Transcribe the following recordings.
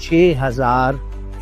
6000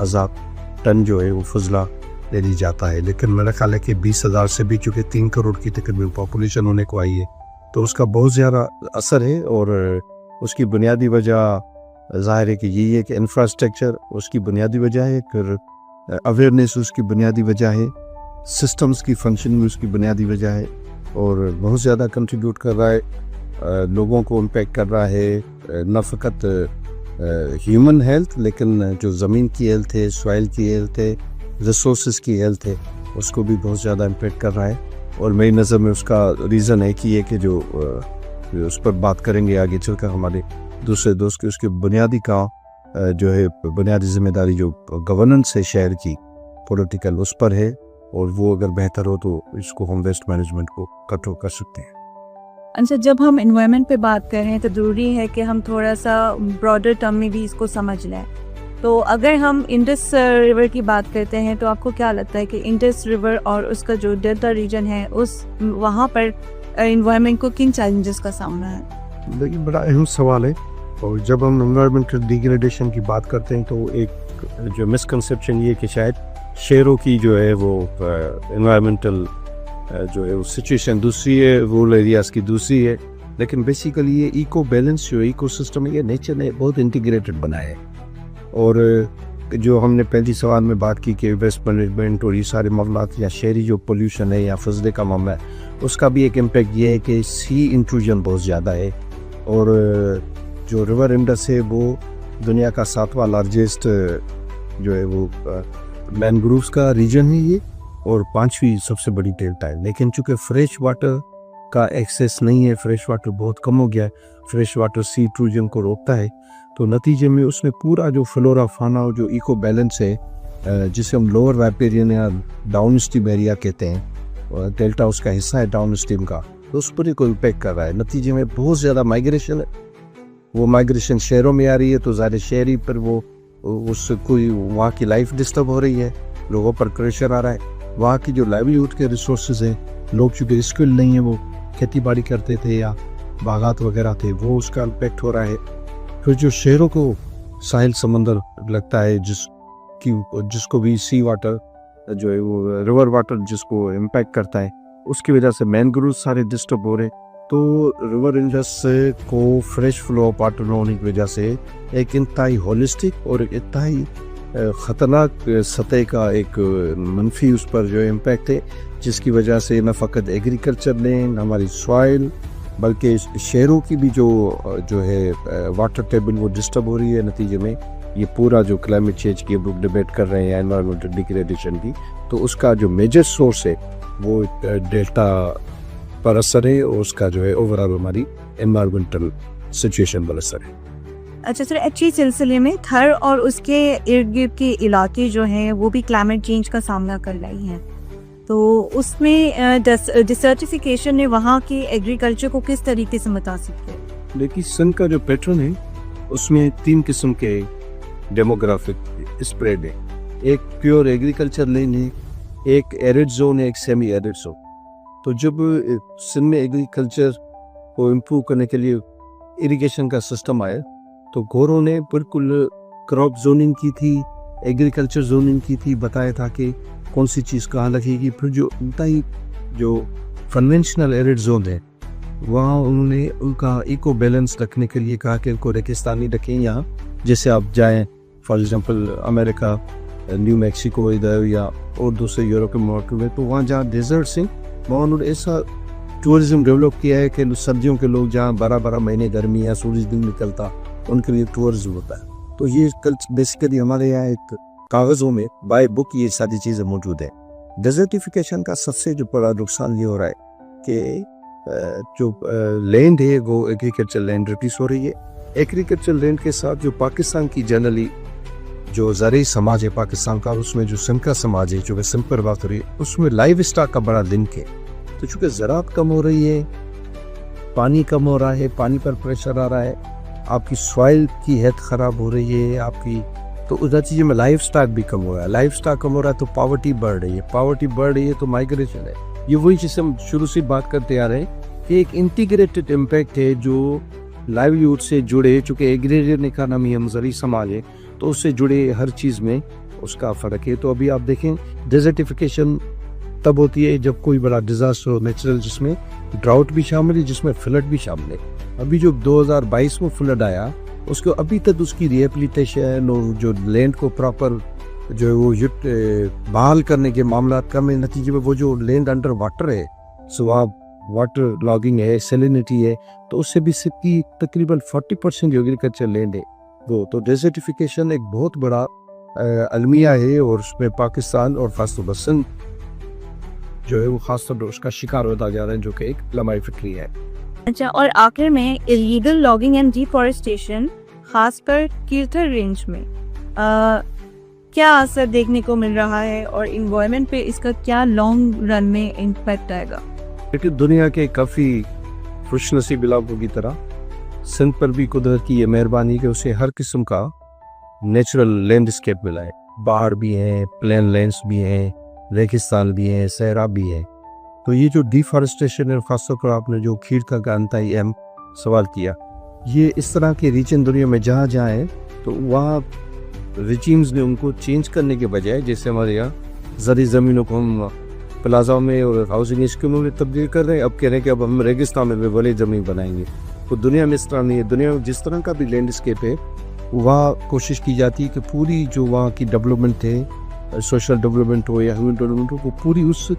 ہزار ٹن جو ہے وہ فضلہ لے لی جاتا ہے، لیکن میرا خیال ہے کہ 20,000 سے بھی چونکہ 3 کروڑ کی تقریباً پاپولیشن ہونے کو آئی ہے تو اس کا بہت زیادہ اثر ہے، اور اس کی بنیادی وجہ ظاہر ہے کہ یہی ہے کہ انفراسٹرکچر اس کی بنیادی وجہ ہے، پھر اویئرنیس اس کی بنیادی وجہ ہے، سسٹمز کی فنکشن اس کی بنیادی وجہ ہے، اور بہت زیادہ کنٹریبیوٹ کر رہا ہے، لوگوں کو امپیکٹ کر رہا ہے، نہ فقط ہیومن ہیلتھ لیکن جو زمین کی ہیلتھ ہے، سوائل کی ہیلتھ ہے، ریسورسز کی ہیلتھ ہے، اس کو بھی بہت زیادہ امپیکٹ کر رہا ہے. اور میری نظر میں اس کا ریزن ہے کہ یہ کہ جو اس پر بات کریں گے آگے چل کر ہمارے دوسرے دوست کے، اس کے بنیادی کا جو ہے بنیادی ذمہ داری جو گورننس ہے شہر کی پولیٹیکل اس پر ہے، اور وہ اگر بہتر ہو تو اس کو ہم ویسٹ مینجمنٹ کو کنٹرول کر سکتے ہیں. اچھا، جب ہم انوائرمنٹ پہ بات کر رہے ہیں تو ضروری ہے کہ ہم تھوڑا سا براڈر ٹرم میں بھی اس کو سمجھ لیں. تو اگر ہم انڈس ریور کی بات کرتے ہیں تو آپ کو کیا لگتا ہے کہ انڈس ریور اور اس کا جو ڈیلٹا ریجن ہے وہاں پر انوائرمنٹ کو کن چیلنجز کا سامنا ہے؟ لیکن بڑا اہم سوال ہے، اور جب ہم انوائرمنٹل ڈیگریڈیشن کی بات کرتے ہیں تو ایک جو مسکنسیپشن یہ کہ شاید شہروں کی جو ہے وہ انوائرمنٹل جو ہے وہ سچویشن دوسری ہے، رورل ایریاز کی دوسری ہے، لیکن بیسیکلی یہ ایکو بیلنس جو ایکو سسٹم ہے یہ نیچر نے بہت انٹیگریٹڈ بنایا ہے. اور جو ہم نے پہلی سوال میں بات کی کہ ویسٹ مینجمنٹ اور یہ سارے معاملات یا شہری جو پولیوشن ہے یا فضلے کا معاملہ ہے، اس کا بھی ایک امپیکٹ یہ ہے کہ سی انٹروژن بہت زیادہ ہے، اور جو ریور انڈس ہے وہ دنیا کا 7واں لارجسٹ جو ہے وہ مینگرووز کا ریجن ہے یہ، اور 5ویں سب سے بڑی ڈیلٹا ہے. لیکن چونکہ فریش واٹر کا ایکسیس نہیں ہے، فریش واٹر بہت کم ہو گیا ہے، فریش واٹر سی انٹروژن کو روکتا ہے، تو نتیجے میں اس میں پورا جو فلورا فانا اور جو ایکو بیلنس ہے جسے ہم لوور ویپیرین یا ڈاؤن اسٹریم ایریا کہتے ہیں، ڈیلٹا اس کا حصہ ہے ڈاؤن اسٹریم کا، تو اس پر ہی کو امپیکٹ کر رہا ہے. نتیجے میں بہت زیادہ مائگریشن ہے، وہ مائگریشن شہروں میں آ رہی ہے، تو ظاہر شہری پر وہ اس سے کوئی وہاں کی لائف ڈسٹرب ہو رہی ہے، لوگوں پر پریشر آ رہا ہے. وہاں کی جو لائیولیہوڈ کے ریسورسز ہیں، لوگ چونکہ اسکل نہیں ہیں، وہ کھیتی باڑی کرتے تھے یا باغات وغیرہ تھے، وہ اس کا امپیکٹ ہو رہا ہے. پھر جو شہروں کو ساحل سمندر لگتا ہے جس کو بھی سی واٹر جو ہے وہ ریور واٹر جس کو امپیکٹ کرتا ہے، اس کی وجہ سے مینگروو سارے ڈسٹرب ہو رہے، تو ریور انڈس کو فریش فلو آف واٹر نہ ہونے کی وجہ سے ایک انتہائی ہولسٹک اور انتہائی خطرناک سطح کا ایک منفی اس پر جو امپیکٹ ہے، جس کی وجہ سے نہ فقط ایگریکلچر لینڈ، ہماری سوائل، بلکہ شہروں کی بھی جو ہے واٹر ٹیبل وہ ڈسٹرب ہو رہی ہے. نتیجے میں یہ پورا جو کلائمیٹ چینج کی لوگ ڈیبیٹ کر رہے ہیں انوائرمنٹل ڈیگریڈیشن کی، تو اس کا جو میجر سورس ہے وہ ڈیلٹا پر اثر ہے، اور اس کا جو ہے اوورآل ہماری انوائرمنٹل سچویشن پر اثر ہے. اچھا سر، اچھی سلسلے میں تھر اور اس کے ارد گرد کے علاقے جو ہیں وہ بھی کلائمیٹ چینج کا سامنا کر رہی ہیں، تو اس میں ڈیسرٹیفیکیشن نے وہاں کے ایگریکلچر کو کس طریقے سے متاثر کیا؟ لیکن سن کا جو پیٹرن ہے اس میں 3 قسم کے ڈیموگرافک اسپریڈ ہے. ایک پیور ایگریکلچر لینڈ ہے، ایک ایرڈ زون ہے، ایک سیمی ایرڈ زون. تو جب سندھ میں ایگریکلچر کو امپروو کرنے کے لیے اریگیشن کا سسٹم آیا تو گوروں نے بالکل کراپ زوننگ کی تھی، ایگریکلچر زوننگ کی تھی، بتایا تھا کہ کون سی چیز کہاں لگے گی. پھر جو انتہائی جو کنونشنل ایرڈ زون ہے وہاں انہوں نے ان کا ایکو بیلنس رکھنے کے لیے کہا کہ ان کو ریگستانی رکھیں. یہاں جیسے آپ جائیں for example America, new Mexico ادھر یا اور دوسرے یورپ کے ملک میں، تو وہاں جہاں ڈیزرٹس ہیں وہاں انہوں نے ایسا ٹورزم ڈیولپ کیا ہے کہ سردیوں کے لوگ جہاں 12 مہینے گرمی یا سورج دن نکلتا ان کے لیے ٹورزم ہوتا ہے. تو یہ بیسیکلی ہمارے یہاں ایک کاغذوں میں بائی بک یہ ساری چیزیں موجود ہیں. ڈیزرٹیفیکیشن کا سب سے جو بڑا نقصان یہ ہو رہا ہے کہ جو لینڈ ہے وہ ایگریکلچر لینڈ ریپلیس ہو رہی ہے. ایگریکلچر لینڈ کے ساتھ جو پاکستان کی جنرلی جو زرعی سماج ہے پاکستان کا، اس میں جو سندھ کا سماج ہے جو کہ سندھ پر بات ہو رہی ہے، اس میں لائیو اسٹاک کا بڑا لنک ہے. تو چونکہ زراعت کم ہو رہی ہے، پانی کم ہو رہا ہے، پانی پر پریشر آ رہا ہے، آپ کی سوائل کی ہیلتھ خراب ہو رہی ہے آپ کی، تو اس نتیجے میں لائف سٹاک بھی کم ہو رہا ہے. لائف سٹاک کم ہو رہا ہے تو پاورٹی بڑھ رہی ہے، پاورٹی بڑھ رہی ہے تو مائگریشن ہے. یہ وہی چیز ہم شروع سے بات کرتے آ رہے ہیں کہ ایک انٹیگریٹڈ امپیکٹ ہے جو لائیولیہوڈ سے جڑے، چونکہ ایگریرین اکانومی ہم زرعی سماج ہے، تو اس سے جڑے ہر چیز میں اس کا فرق ہے. تو ابھی آپ دیکھیں ڈیزرٹیفیکیشن تب ہوتی ہے جب کوئی بڑا ڈیزاسٹر ہو نیچرل، جس میں ڈراؤٹ بھی شامل ہے، جس میں فلڈ بھی شامل ہے. ابھی جو 2022 میں فلڈ آیا اس کو ابھی تک اس کی ریہیبلیٹیشن اور جو لینڈ کو پراپر جو ہے وہ بحال کرنے کے معاملات کا میں نتیجے میں وہ جو لینڈ انڈر واٹر ہے، سواب واٹر لاگنگ ہے، سیلینٹی ہے، تو اس سے بھی سکی تقریباً 40% جو ایگریکلچر لینڈ ہے وہ. تو ڈیزرٹیفیکیشن ایک بہت بڑا المیہ ہے اور اس میں پاکستان اور خاص طور پر سندھ جو ہے وہ خاص طور پر اس کا شکار ہوتا جا رہا ہے، جو کہ ایک لمحہ فکری ہے. اچھا، اور آخر میں الیگل لاگنگ اینڈ ڈیفارسٹیشن خاص کر کیرتھل رینج میں کیا اثر دیکھنے کو مل رہا ہے اور انوائرمنٹ پہ اس کا کیا لانگ رن میں امپیکٹ آئے گا؟ لیکن دنیا کے کافی خوش نصیب علاقوں کی طرح سندھ پر بھی قدرت کی یہ مہربانی کہ اسے ہر قسم کا نیچرل لینڈسکیپ ملا ہے. باہر بھی ہیں، پلین لینڈس بھی ہیں، ریگستان بھی ہیں، صحرا بھی ہیں. تو یہ جو ڈیفارسٹیشن ہے، خاص طور پر آپ نے جو کھیرتھل کا انتہائی اہم سوال کیا، یہ اس طرح کے ریجن دنیا میں جہاں جہاں ہیں تو وہاں ریجیمز نے ان کو چینج کرنے کے بجائے، جیسے ہمارے یہاں زرعی زمینوں کو ہم پلازا میں اور ہاؤسنگ اسکیموں میں تبدیل کر رہے ہیں، اب کہہ رہے ہیں کہ اب ہم ریگستان میں بڑی زمین بنائیں گے. تو دنیا میں اس طرح نہیں ہے. دنیا میں جس طرح کا بھی لینڈسکیپ ہے وہاں کوشش کی جاتی ہے کہ پوری جو وہاں کی ڈیولپمنٹ ہے، سوشل ڈیولپمنٹ ہو یا ہیومن ڈیولپمنٹ ہو، وہ پوری اس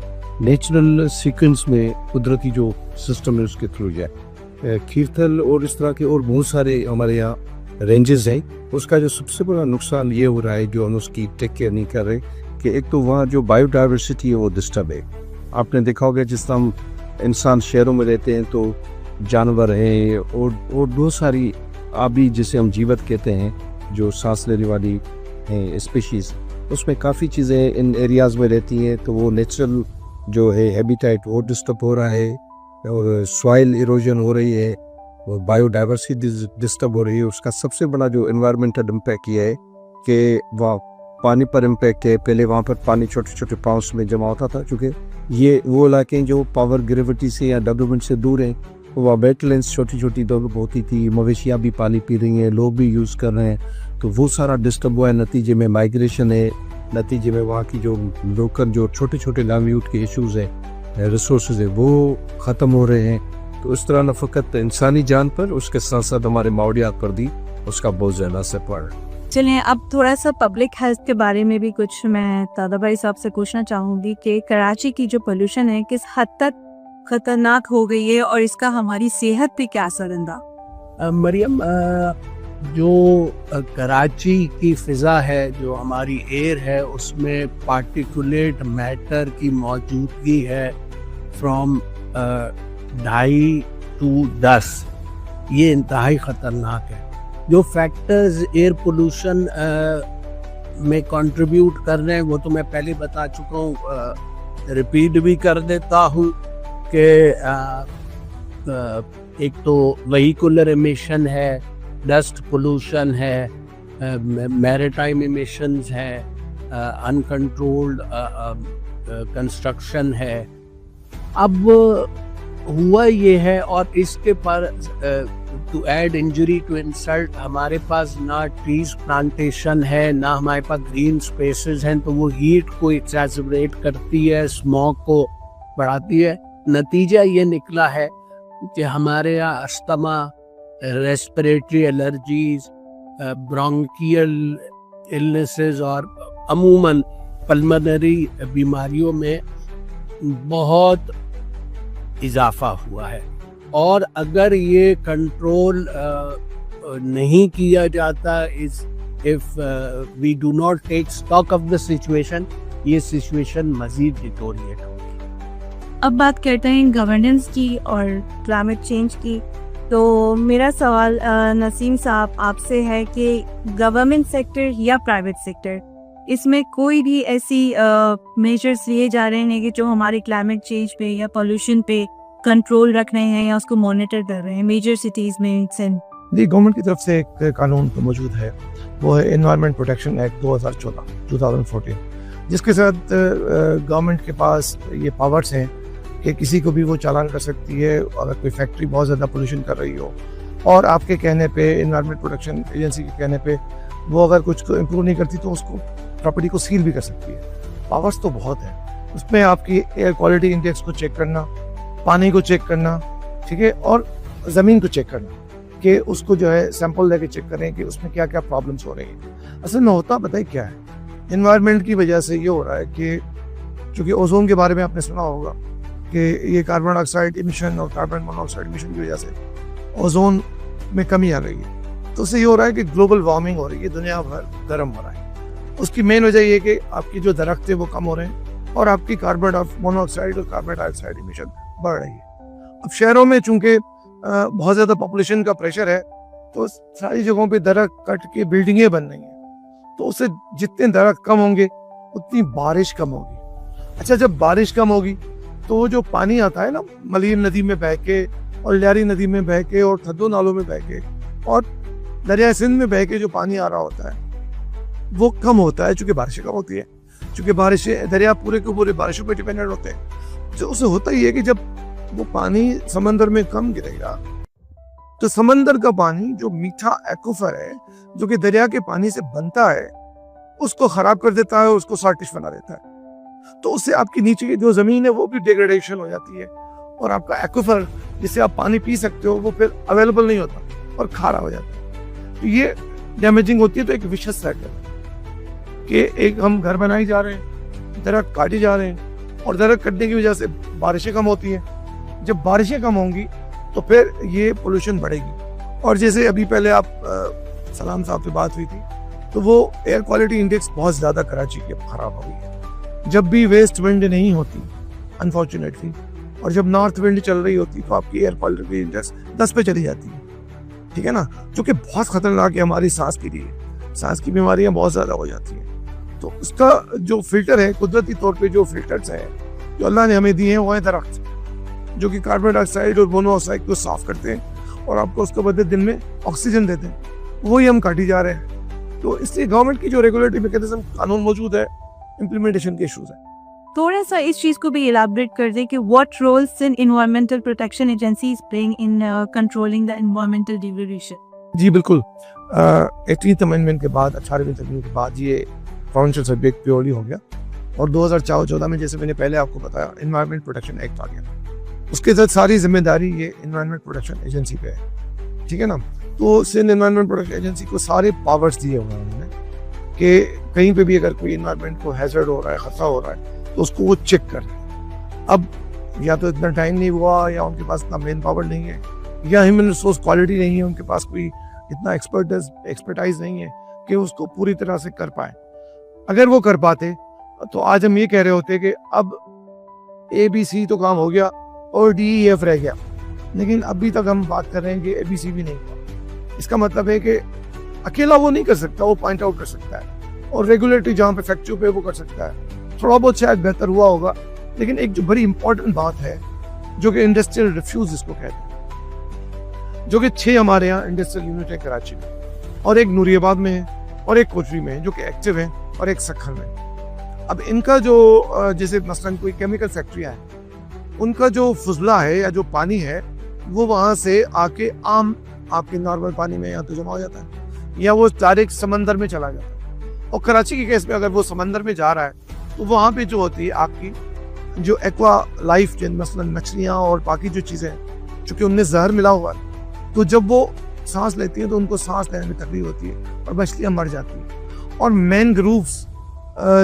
نیچرل سیکوینس میں قدرتی جو سسٹم ہے اس کے تھرو جائے. کھیرتھل اور اس طرح کے اور بہت سارے ہمارے یہاں رینجز ہیں. اس کا جو سب سے بڑا نقصان یہ ہو رہا ہے جو ہم اس کی ٹیک کیئر نہیں کر رہے کہ ایک تو وہاں جو بایو ڈائیورسٹی ہے وہ ڈسٹرب ہے. آپ نے دیکھا ہوگا جس طرح ہم انسان شہروں میں رہتے ہیں تو جانور ہیں اور بہت ساری آبی جسے ہم جیوت کہتے ہیں جو سانس لینے والی ہیں اسپیشیز، اس میں کافی چیزیں ان ایریاز میں رہتی ہیں. تو وہ نیچرل جو ہے ہیبیٹیٹ وہ ڈسٹرب ہو رہا ہے اور سوائل ایروجن ہو رہی ہے اور بایو ڈائیورسٹی ڈسٹرب ہو رہی ہے. اس کا سب سے بڑا جو انوائرمنٹل امپیکٹ یہ ہے کہ وہاں پانی پر امپیکٹ ہے. پہلے وہاں پر پانی چھوٹے چھوٹے پاؤنس میں جمع ہوتا تھا، چونکہ یہ وہ علاقے جو پاور گریوٹی سے یا ڈیولپمنٹ سے دور ہیں، وہاں ویٹ لینڈس چھوٹی چھوٹی ڈیولپ ہوتی تھی، مویشیاں بھی پانی پی رہی ہیں، لوگ بھی یوز کر رہے ہیں، تو وہ سارا ڈسٹرب ہوا ہے. نتیجے میں مائگریشن ہے، نتیجے میں وہاں کی جو لوکل جو چھوٹے چھوٹے لائیولیہوڈ کے ایشوز ہیں، ریسورسز ہیں، وہ ختم ہو رہے ہیں. تو اس طرح نہ فقط انسانی جان پر، اس کے ساتھ ساتھ ہمارے ماحولیات پر بھی اس کا بہت زیادہ اثر پڑ رہا ہے. چلیں اب تھوڑا سا پبلک ہیلتھ کے بارے میں بھی کچھ میں دادا بھائی صاحب سے پوچھنا چاہوں گی کہ کراچی کی جو پولوشن ہے کس حد تک خطرناک ہو گئی ہے اور اس کا ہماری صحت پہ کیا اثر انداز؟ مریم، جو کراچی کی فضا ہے، جو ہماری ایئر ہے، اس میں پارٹیکولیٹ میٹر کی موجودگی ہے فرام 2.5 to 10. یہ انتہائی خطرناک ہے. جو فیکٹرز ایئر پولوشن میں کنٹریبیوٹ کر رہے ہیں وہ تو میں پہلے بتا چکا ہوں، ریپیٹ بھی کر دیتا ہوں کہ ایک تو وہیکولر ایمیشن ہے، ڈسٹ پولوشن ہے، میریٹائم ایمیشنز ہے، انکنٹرولڈ کنسٹرکشن ہے. اب ہوا یہ ہے، اور اس کے پر to add injury to insult, ہمارے پاس نہ ٹریز پلانٹیشن ہے، نہ ہمارے پاس گرین اسپیسز ہیں، تو وہ ہیٹ کو ایکسیسبریٹ کرتی ہے، اسموگ کو بڑھاتی ہے. نتیجہ یہ نکلا ہے کہ ہمارے یہاں asthma, respiratory allergies, bronchial illnesses اور عموماً پلمنری بیماریوں میں بہت اضافہ ہوا ہے. اور اگر یہ کنٹرول نہیں کیا جاتا، if we do not take stock of the situation، یہ سچویشن مزید ڈیٹوریٹ ہوگی. اب بات کرتے ہیں گورننس کی اور کلائمیٹ چینج کی. تو میرا سوال نسیم صاحب آپ سے ہے کہ گورنمنٹ سیکٹر یا پرائیویٹ سیکٹر، اس میں کوئی بھی ایسی میجرز لیے جا رہے ہیں کہ جو ہمارے کلائمیٹ چینج پہ یا پولوشن پہ کنٹرول رکھ رہے ہیں یا اس کو مانیٹر کر رہے ہیں میجر سٹیز میں؟ جی، گورنمنٹ کی طرف سے ایک قانون تو موجود ہے، وہ ہے انوائرمنٹ پروٹیکشن ایکٹ 2014، جس کے ساتھ گورنمنٹ کے پاس یہ پاورز ہیں کہ کسی کو بھی وہ چالان کر سکتی ہے اگر کوئی فیکٹری بہت زیادہ پولوشن کر رہی ہو، اور آپ کے کہنے پہ، انوائرمنٹ پروٹیکشن ایجنسی کے کہنے پہ وہ اگر کچھ کو امپروو نہیں کرتی تو اس کو پراپرٹی کو سیل بھی کر سکتی ہے. پاورس تو بہت ہیں, اس میں آپ کی ایئر کوالٹی انڈیکس کو چیک کرنا, پانی کو چیک کرنا, ٹھیک ہے, اور زمین کو چیک کرنا کہ اس کو جو ہے سیمپل لے کے چیک کریں کہ اس میں کیا کیا پرابلمس ہو رہی ہیں. اصل میں ہوتا بتائیے کیا ہے, انوائرمنٹ کی وجہ سے یہ ہو رہا ہے کہ چونکہ اوزون کے بارے میں آپ نے سنا ہوگا کہ یہ کاربن ڈائی آکسائڈ ایمیشن اور کاربن مونو آکسائڈ ایمیشن کی وجہ سے اوزون میں کمی آ رہی ہے. تو اس سے یہ ہو رہا ہے کہ گلوبل وارمنگ ہو رہی ہے, دنیا بھر گرم ہو رہا ہے. اس کی مین وجہ یہ ہے کہ آپ کی جو درخت ہے وہ کم ہو رہے ہیں اور آپ کی کاربن مونو آکسائڈ اور کاربن ڈائی آکسائڈ ایمیشن بڑھ رہی ہے. اب شہروں میں چونکہ بہت زیادہ پاپولیشن کا پریشر ہے تو ساری جگہوں پہ درخت کٹ کے بلڈنگیں بن رہی ہیں, تو اس سے جتنے درخت کم ہوں گے اتنی بارش کم ہوگی. اچھا, جب بارش کم ہوگی تو وہ جو پانی آتا ہے نا ملیم ندی میں بہہ کے اور لیاری ندی میں بہہ کے اور تھدو نالوں میں بہہ کے اور دریائے سندھ میں بہہ کے جو پانی آ رہا ہوتا ہے وہ کم ہوتا ہے, چونکہ بارشیں کم ہوتی ہے, چونکہ بارشیں دریا پورے کے پورے بارشوں پہ ڈیپینڈنٹ ہوتے ہیں. تو اسے ہوتا ہی ہے کہ جب وہ پانی سمندر میں کم گرے گا تو سمندر کا پانی جو میٹھا ایکوفر ہے جو کہ دریا کے پانی سے بنتا ہے اس کو خراب کر دیتا ہے, اس کو سالٹش بنا دیتا ہے. تو اس سے آپ کی نیچے کی جو زمین ہے وہ بھی ڈیگریڈیشن ہو جاتی ہے اور آپ کا ایکوفر جس سے آپ پانی پی سکتے ہو وہ پھر اویلیبل نہیں ہوتا اور کھارا ہو جاتا ہے. تو یہ ڈیمیجنگ ہوتی ہے. تو ایک وشس سائیکل ہے کہ ایک ہم گھر بنائی جا رہے ہیں, درخت کاٹے جا رہے ہیں اور درخت کٹنے کی وجہ سے بارشیں کم ہوتی ہیں. جب بارشیں کم ہوں گی تو پھر یہ پولوشن بڑھے گی. اور جیسے ابھی پہلے آپ سلام صاحب سے بات ہوئی تھی تو وہ ایئر کوالٹی انڈیکس بہت زیادہ کراچی کی خراب ہو گئی ہے. جب بھی ویسٹ ونڈ نہیں ہوتی انفارچونیٹلی اور جب نارتھ ونڈ چل رہی ہوتی تو آپ کی ایئر کوالٹی انڈیکس 10 پہ چلی جاتی ہے, ٹھیک ہے نا, جو کہ بہت خطرناک ہے ہماری سانس کے لیے. سانس کی بیماریاں بہت زیادہ ہو جاتی ہیں. تو اس کا جو فلٹر ہے قدرتی طور پہ جو فلٹرز ہیں جو اللہ نے ہمیں دیے ہیں وہ ہے درخت, جو کہ کاربن ڈائی آکسائڈ اور مونو آکسائڈ کو صاف کرتے ہیں اور آپ کو اس کو بدلے دن میں آکسیجن دیتے ہیں. وہی ہم کاٹی جا رہے ہیں. تو اس لیے گورنمنٹ کی جو ریگولیٹری میکینزم قانون موجود ہے, امپلیمنٹیشن کے ایشوز ہیں. تھوڑا سا اس چیز کو بھی ایلیبریٹ کر دیں کہ what roles in environmental protection agencies playing in controlling the environmental degradation. جی بالکل, 18th امینڈمنٹ کے بعد 18ویں ترمیم کے بعد یہ پروونشل سبجیکٹ پیورلی ہو گیا اور 2014 میں جیسے میں نے پہلے آپ کو بتایا انوائرمنٹ پروٹیکشن ایکٹ آ گیا. اس کے تحت ساری ذمہ داری یہ انوائرمنٹ پروٹیکشن ایجنسی پہ ہے, ٹھیک ہے نا. تو سندھ انوائرمنٹ پروٹیکشن ایجنسی کو سارے پاورز دیے ہوئے ہیں انہوں نے کہ کہیں پہ بھی اگر کوئی انوائرمنٹ کو ہیزرڈ ہو رہا ہے, خطرہ ہو رہا ہے تو اس کو وہ چیک کر لیں. اب یا تو اتنا ٹائم نہیں ہوا یا ان کے پاس اتنا مین پاور نہیں ہے یا ہیومن ریسورس کوالٹی نہیں ہے, ان کے پاس کوئی اتنا ایکسپرٹائز نہیں ہے کہ اس کو پوری طرح سے کر پائیں. اگر وہ کر پاتے تو آج ہم یہ کہہ رہے ہوتے کہ اب ABC تو کام ہو گیا اور DEF رہ گیا, لیکن ابھی تک ہم بات کر رہے ہیں کہ ABC بھی نہیں ہوا. اس کا مطلب ہے کہ اکیلا وہ نہیں کر سکتا, وہ پوائنٹ آؤٹ کر سکتا ہے اور ریگولیٹری جہاں پہ فیکچر پہ وہ کر سکتا ہے. تھوڑا بہت شاید بہتر ہوا ہوگا, لیکن ایک جو بڑی امپورٹنٹ بات ہے جو کہ انڈسٹریل ریفیوز اس کو کہتے ہیں, جو کہ 6 ہمارے یہاں انڈسٹریل یونٹ ہے کراچی میں اور ایک نوری آباد میں ہے اور ایک کوچری میں ہے جو کہ ایکٹیو ہے اور ایک سکھر میں. اب ان کا جو جیسے مثلاً کوئی کیمیکل فیکٹری ہے, ان کا جو فضلہ ہے یا جو پانی ہے وہ وہاں سے آ کے عام آپ کے نارمل پانی میں یا تو جمع ہو جاتا ہے یا وہ ڈائریکٹ سمندر میں چلا جاتا ہے. اور کراچی کے کیس میں اگر وہ سمندر میں جا رہا ہے تو وہاں پہ جو ہوتی ہے آپ کی جو ایکوا لائف جن مثلاً مچھلیاں اور باقی جو چیزیں ہیں چونکہ ان میں زہر ملا ہوا ہے, تو جب وہ سانس لیتی ہیں تو ان کو سانس لینے میں تکلیف ہوتی ہے اور مچھلیاں مر جاتی ہیں. اور مینگرووز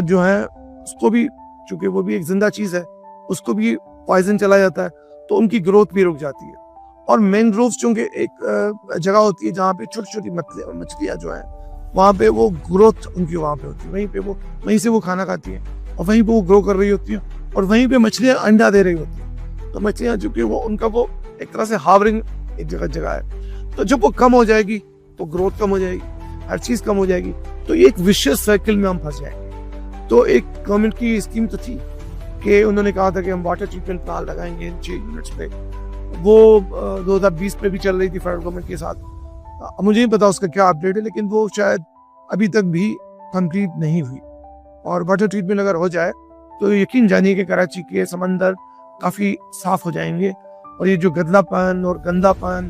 جو ہیں اس کو بھی چونکہ وہ بھی ایک زندہ چیز ہے اس کو بھی پوائزن چلا جاتا ہے تو ان کی گروتھ بھی رک جاتی ہے. اور مینگرووز چونکہ ایک جگہ ہوتی ہے جہاں پہ چھوٹی چھوٹی مچھلیاں جو ہیں وہاں پہ وہ گروتھ ان کی وہاں پہ ہوتی ہے, وہیں سے وہ کھانا کھاتی ہیں اور وہیں پہ وہ گرو کر رہی ہوتی ہیں اور وہیں پہ مچھلیاں انڈا دے رہی ہوتی ہیں. تو مچھلیاں چونکہ وہ ان کا وہ ایک طرح سے ہاورنگ ایک جگہ ہے, تو جب وہ کم ہو جائے گی تو گروتھ کم ہو جائے گی, ہر چیز کم ہو جائے گی, تو یہ ایک وشیس سائیکل میں ہم پھنس جائیں گے. تو ایک گورنمنٹ کی اسکیم تو تھی کہ انہوں نے کہا تھا کہ ہم واٹر ٹریٹمنٹ پلانٹ لگائیں گے 6 یونٹس پہ, وہ 2020 میں بھی چل رہی تھی فیڈرل گورنمنٹ کے ساتھ. مجھے نہیں پتا اس کا کیا اپڈیٹ ہے, لیکن وہ شاید ابھی تک بھی کمپلیٹ نہیں ہوئی. اور واٹر ٹریٹمنٹ اگر ہو جائے تو یقین جانیے کہ کراچی کے سمندر کافی صاف ہو جائیں گے اور یہ جو گدلا پن اور گندا پن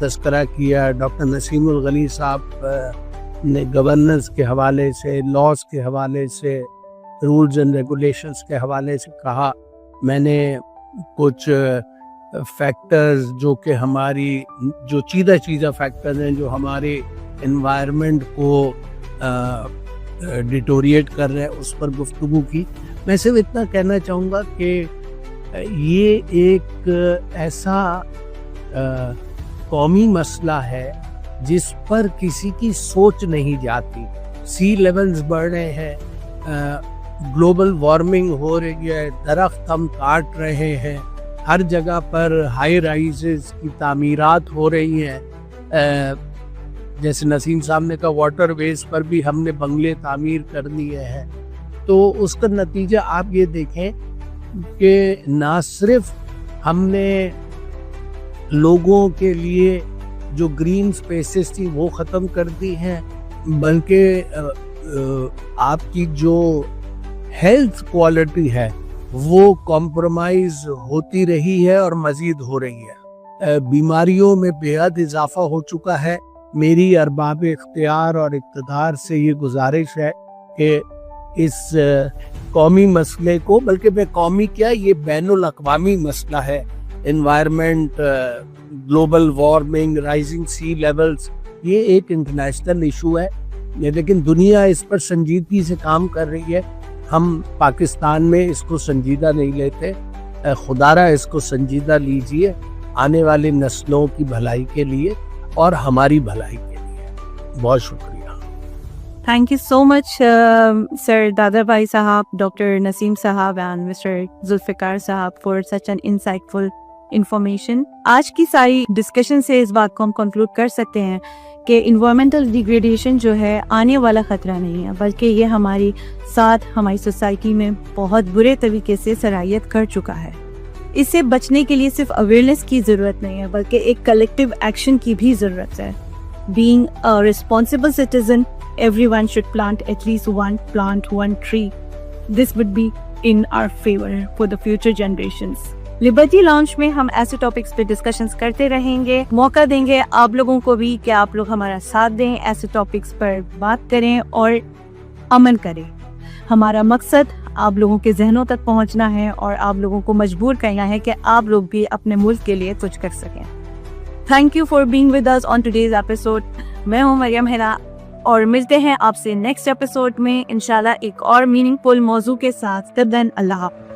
تذکرہ کیا. ڈاکٹر نسیم الغنی صاحب نے گورننس کے حوالے سے, لاس کے حوالے سے, رولز اینڈ ریگولیشنز کے حوالے سے کہا. میں نے کچھ فیکٹرز جو کہ ہماری جو چیزہ فیکٹرز ہیں جو ہمارے انوائرمنٹ کو ڈیٹوریٹ کر رہے ہیں اس پر گفتگو کی. میں صرف اتنا کہنا چاہوں گا کہ یہ ایک ایسا قومی مسئلہ ہے جس پر کسی کی سوچ نہیں جاتی. سی لیولز بڑھ رہے ہیں, گلوبل وارمنگ ہو رہی ہے, درخت ہم کاٹ رہے ہیں, ہر جگہ پر ہائی رائزز کی تعمیرات ہو رہی ہیں. جیسے نسیم صاحب نے کہا واٹر ویز پر بھی ہم نے بنگلے تعمیر کر دیے ہیں. تو اس کا نتیجہ آپ یہ دیکھیں کہ نہ صرف ہم نے لوگوں کے لیے جو گرین سپیسز تھی وہ ختم کر دی ہیں, بلکہ آپ کی جو ہیلتھ کوالٹی ہے وہ کمپرومائز ہوتی رہی ہے اور مزید ہو رہی ہے. بیماریوں میں بے حد اضافہ ہو چکا ہے. میری ارباب اختیار اور اقتدار سے یہ گزارش ہے کہ اس قومی مسئلے کو, بلکہ میں قومی کیا, یہ بین الاقوامی مسئلہ ہے. انوائرمنٹ, گلوبل وارمنگ, رائزنگ سی لیولز, یہ ایک انٹرنیشنل ایشو ہے, لیکن دنیا اس پر سنجیدگی سے کام کر رہی ہے. ہم پاکستان میں اس کو سنجیدہ نہیں لیتے. خدارہ اس کو سنجیدہ لیجئے آنے والی نسلوں کی بھلائی کے لیے اور ہماری بھلائی کے لیے. بہت شکریہ. Thank you so much, Sir Dadar Bhai Sahab, Dr. Naseem Sahab and Mr. Zulfikar Sahab for such an insightful information. آج کی ساری ڈسکشن سے اس بات کو ہم کنکلوڈ کر سکتے ہیں کہ انوائرمنٹل ڈیگریڈیشن جو ہے آنے والا خطرہ نہیں ہے, بلکہ یہ ہماری ساتھ ہماری سوسائٹی میں بہت برے طریقے سے سرایت کر چکا ہے. اس سے بچنے کے لیے صرف اویئرنیس کی ضرورت نہیں ہے بلکہ ایک کلیکٹیو ایکشن کی بھی ضرورت ہے. Being a responsible citizen, everyone should plant at least one tree. This would be in our favor for the future generations. Liberty Lounge میں ہم ایسے ٹاپکس پہ ڈسکشنز کرتے رہیں گے. موقع دیں گے آپ لوگوں کو بھی کہ آپ لوگ ہمارا ساتھ دیں, ایسے ٹاپکس پر بات کریں اور عمل کریں. ہمارا مقصد آپ لوگوں کے ذہنوں تک پہنچنا ہے اور آپ لوگوں کو مجبور کرنا ہے کہ آپ لوگ بھی اپنے ملک کے لیے کچھ کر سکیں. Thank you for being with us on today's episode. میں ہوں مریم ہنا اور ملتے ہیں آپ سے نیکسٹ ایپیسوڈ میں انشاءاللہ ایک اور میننگ فل موضوع کے ساتھ. تب تک اللہ حافظ.